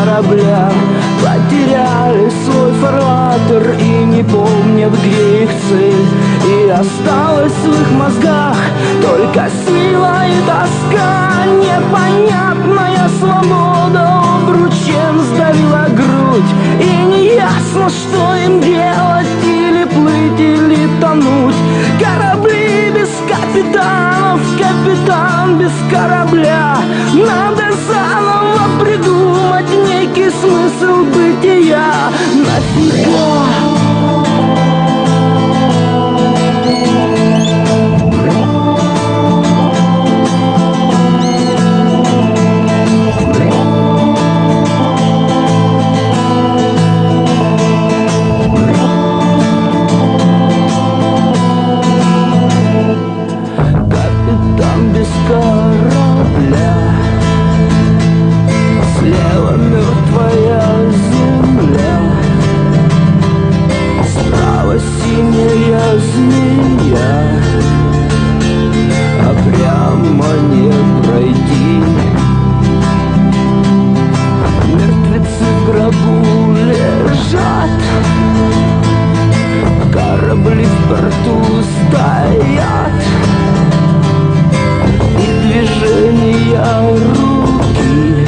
корабля потеряли свой фарватер и не помнят, где их цель. И осталась в их мозгах только сила и тоска. Непонятная свобода обручем сдавила грудь, и неясно, что им делать: или плыть, или тонуть. Корабли без капитанов, капитан без корабля. Надо заново придумать некий смысл бытия. Нафига? Корабля. Слева мертвая земля, справа синяя змея, а прямо не пройти. Мертвецы в гробу лежат, корабли в порту стоят, движения руки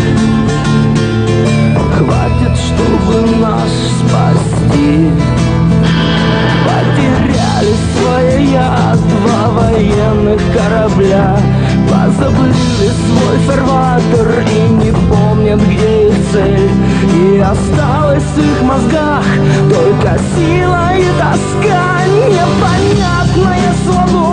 хватит, чтобы нас спасти. Потеряли свои я два военных корабля, позабыли свой фарватер и не помнят, где их цель. И осталась в их мозгах только сила и тоска. Непонятная свобода